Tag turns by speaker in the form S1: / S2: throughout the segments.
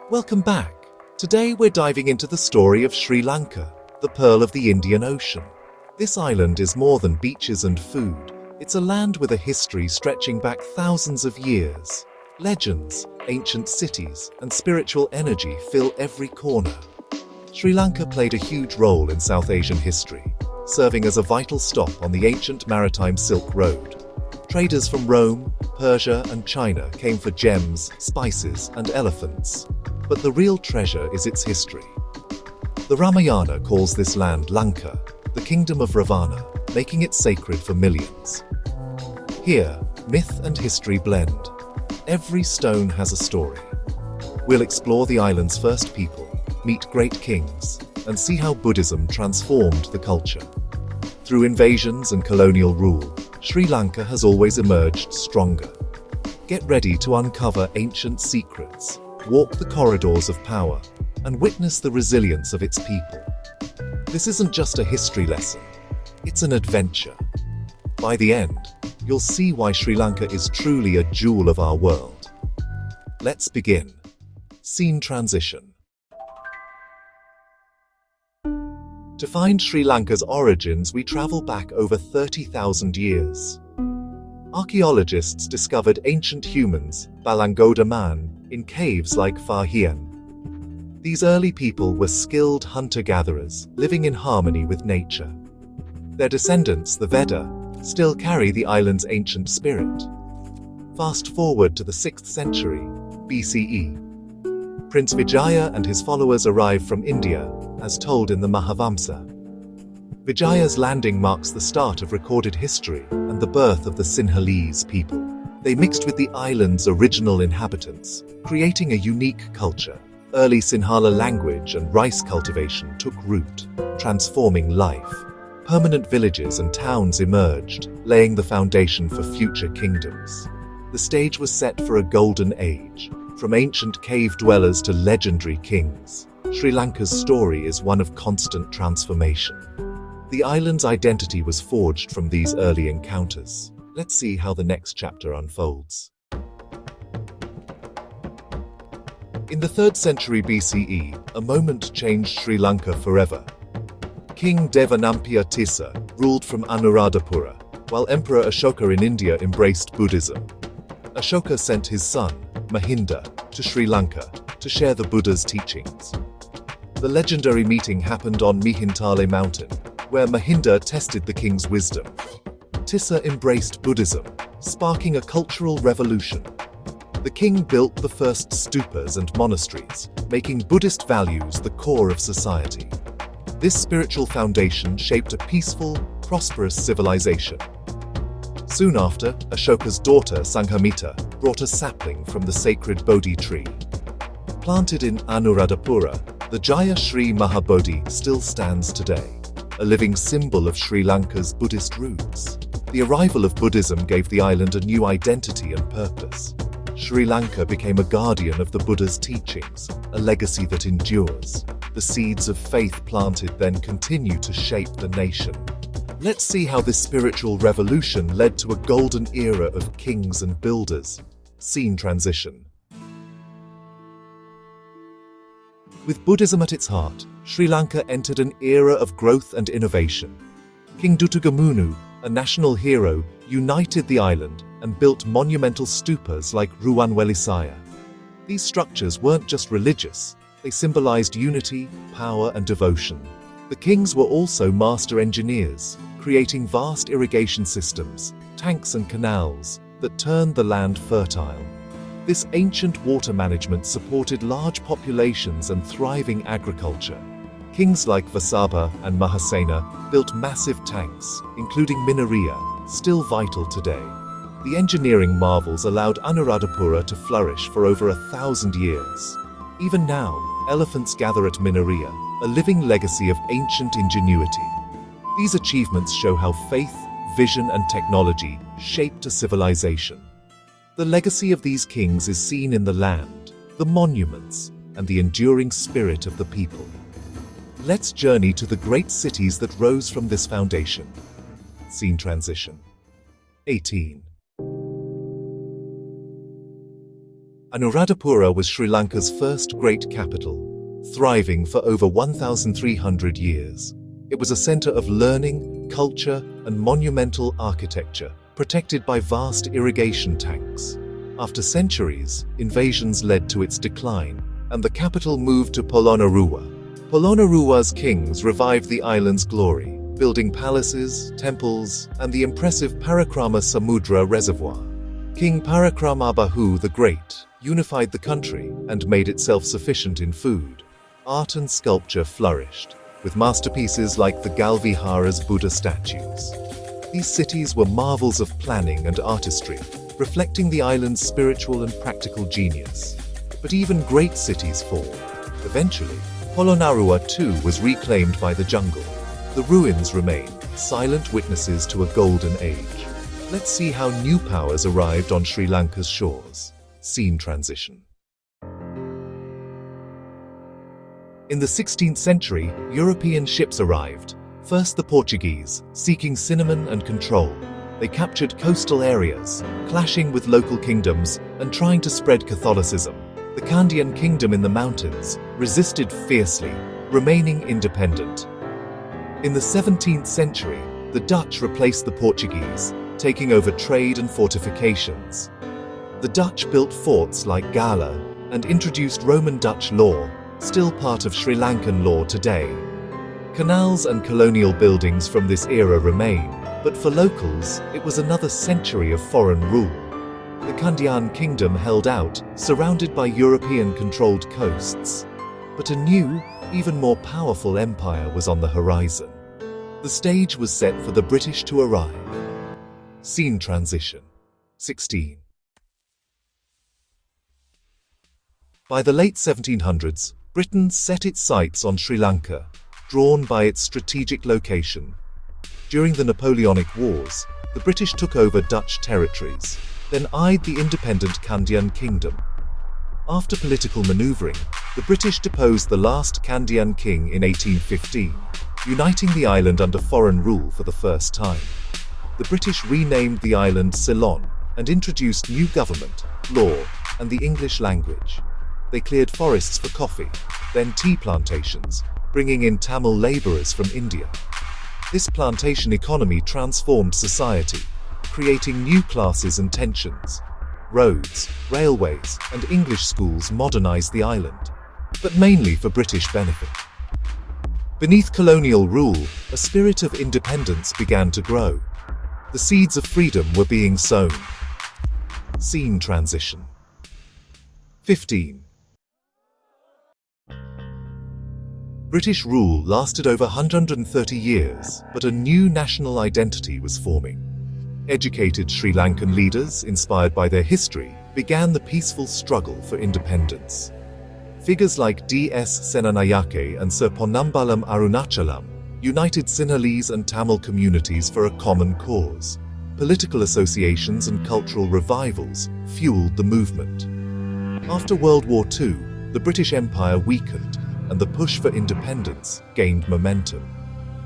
S1: Welcome back. Today we're diving into the story of Sri Lanka, the pearl of the Indian Ocean. This island is more than beaches and food. It's a land with a history stretching back thousands of years. Legends, ancient cities, and spiritual energy fill every corner. Sri Lanka played a huge role in South Asian history, serving as a vital stop on the ancient maritime Silk Road. Traders from Rome, Persia, and China came for gems, spices, and elephants. But the real treasure is its history. The Ramayana calls this land Lanka, the kingdom of Ravana, making it sacred for millions. Here, myth and history blend. Every stone has a story. We'll explore the island's first people, meet great kings, and see how Buddhism transformed the culture. Through invasions and colonial rule, Sri Lanka has always emerged stronger. Get ready to uncover ancient secrets, walk the corridors of power, and witness the resilience of its people. This isn't just a history lesson, it's an adventure. By the end, you'll see why Sri Lanka is truly a jewel of our world. Let's begin. Scene transition. To find Sri Lanka's origins, we travel back over 30,000 years. Archaeologists discovered ancient humans, Balangoda man, in caves like Fahian. These early people were skilled hunter-gatherers, living in harmony with nature. Their descendants, the Veda, still carry the island's ancient spirit. Fast forward to the 6th century, BCE. Prince Vijaya and his followers arrive from India, as told in the Mahavamsa. Vijaya's landing marks the start of recorded history and the birth of the Sinhalese people. They mixed with the island's original inhabitants, creating a unique culture. Early Sinhala language and rice cultivation took root, transforming life. Permanent villages and towns emerged, laying the foundation for future kingdoms. The stage was set for a golden age, from ancient cave dwellers to legendary kings. Sri Lanka's story is one of constant transformation. The island's identity was forged from these early encounters. Let's see how the next chapter unfolds. In the 3rd century BCE, a moment changed Sri Lanka forever. King Devanampiya Tissa ruled from Anuradhapura, while Emperor Ashoka in India embraced Buddhism. Ashoka sent his son, Mahinda, to Sri Lanka to share the Buddha's teachings. The legendary meeting happened on Mihintale mountain, where Mahinda tested the king's wisdom. Tissa embraced Buddhism, sparking a cultural revolution. The king built the first stupas and monasteries, making Buddhist values the core of society. This spiritual foundation shaped a peaceful, prosperous civilization. Soon after, Ashoka's daughter Sanghamita brought a sapling from the sacred Bodhi tree. Planted in Anuradhapura, the Jaya Sri Mahabodhi still stands today, a living symbol of Sri Lanka's Buddhist roots. The arrival of Buddhism gave the island a new identity and purpose. Sri Lanka became a guardian of the Buddha's teachings, a legacy that endures. The seeds of faith planted then continue to shape the nation. Let's see how this spiritual revolution led to a golden era of kings and builders. Scene transition. With Buddhism at its heart, Sri Lanka entered an era of growth and innovation. King Dutugamunu, a national hero, united the island and built monumental stupas like Ruwanwelisaya. These structures weren't just religious, they symbolized unity, power, and devotion. The kings were also master engineers, creating vast irrigation systems, tanks and canals that turned the land fertile. This ancient water management supported large populations and thriving agriculture. Kings like Vasabha and Mahasena built massive tanks, including Minaria, still vital today. The engineering marvels allowed Anuradhapura to flourish for over 1,000 years. Even now, elephants gather at Minaria, a living legacy of ancient ingenuity. These achievements show how faith, vision, and technology shaped a civilization. The legacy of these kings is seen in the land, the monuments, and the enduring spirit of the people. Let's journey to the great cities that rose from this foundation. Scene transition. 18. Anuradhapura was Sri Lanka's first great capital, thriving for over 1,300 years. It was a center of learning, culture, and monumental architecture, protected by vast irrigation tanks. After centuries, invasions led to its decline, and the capital moved to Polonnaruwa. Polonnaruwa's kings revived the island's glory, building palaces, temples, and the impressive Parakrama Samudra Reservoir. King Parakramabahu the Great unified the country and made it self-sufficient in food. Art and sculpture flourished, with masterpieces like the Galvihara's Buddha statues. These cities were marvels of planning and artistry, reflecting the island's spiritual and practical genius. But even great cities fall. Eventually, Polonnaruwa too was reclaimed by the jungle. The ruins remain, silent witnesses to a golden age. Let's see how new powers arrived on Sri Lanka's shores. Scene transition. In the 16th century, European ships arrived. First the Portuguese, seeking cinnamon and control. They captured coastal areas, clashing with local kingdoms and trying to spread Catholicism. The Kandyan kingdom in the mountains resisted fiercely, remaining independent. In the 17th century, the Dutch replaced the Portuguese, taking over trade and fortifications. The Dutch built forts like Gala and introduced Roman Dutch law, still part of Sri Lankan law today. Canals and colonial buildings from this era remain, but for locals, it was another century of foreign rule. The Kandyan kingdom held out, surrounded by European-controlled coasts. But a new, even more powerful empire was on the horizon. The stage was set for the British to arrive. Scene transition. 16. By the late 1700s, Britain set its sights on Sri Lanka, drawn by its strategic location. During the Napoleonic Wars, the British took over Dutch territories, then eyed the independent Kandyan kingdom. After political maneuvering, the British deposed the last Kandyan king in 1815, uniting the island under foreign rule for the first time. The British renamed the island Ceylon and introduced new government, law, and the English language. They cleared forests for coffee, then tea plantations, bringing in Tamil laborers from India. This plantation economy transformed society, creating new classes and tensions. Roads, railways, and English schools modernized the island, but mainly for British benefit. Beneath colonial rule, a spirit of independence began to grow. The seeds of freedom were being sown. Scene transition. 15. British rule lasted over 130 years, but a new national identity was forming. Educated Sri Lankan leaders, inspired by their history, began the peaceful struggle for independence. Figures like D.S. Senanayake and Sir Ponnambalam Arunachalam united Sinhalese and Tamil communities for a common cause. Political associations and cultural revivals fueled the movement. After World War II, the British Empire weakened, and the push for independence gained momentum.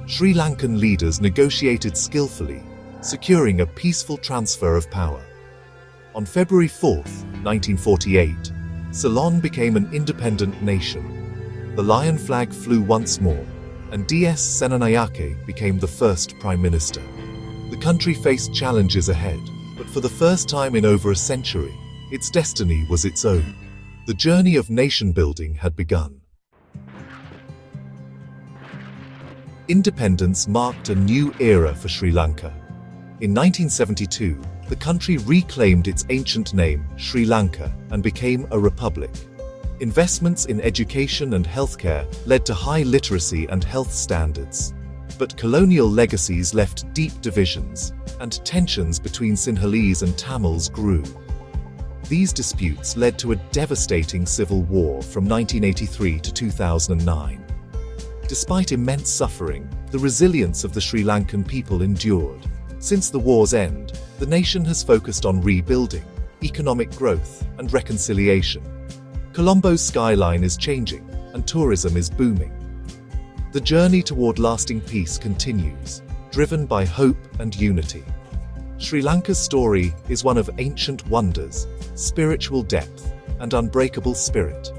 S1: Sri Lankan leaders negotiated skillfully, securing a peaceful transfer of power. On February 4, 1948, Ceylon became an independent nation. The lion flag flew once more, and D.S. Senanayake became the first prime minister. The country faced challenges ahead, but for the first time in over a century, its destiny was its own. The journey of nation-building had begun. Independence marked a new era for Sri Lanka. In 1972, the country reclaimed its ancient name, Sri Lanka, and became a republic. Investments in education and healthcare led to high literacy and health standards. But colonial legacies left deep divisions, and tensions between Sinhalese and Tamils grew. These disputes led to a devastating civil war from 1983 to 2009. Despite immense suffering, the resilience of the Sri Lankan people endured. Since the war's end, the nation has focused on rebuilding, economic growth, and reconciliation. Colombo's skyline is changing, and tourism is booming. The journey toward lasting peace continues, driven by hope and unity. Sri Lanka's story is one of ancient wonders, spiritual depth, and unbreakable spirit.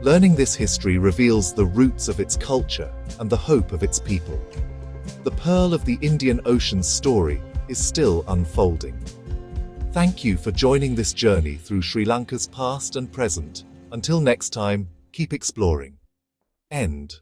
S1: Learning this history reveals the roots of its culture and the hope of its people. The Pearl of the Indian Ocean's story is still unfolding. Thank you for joining this journey through Sri Lanka's past and present. Until next time, keep exploring. End.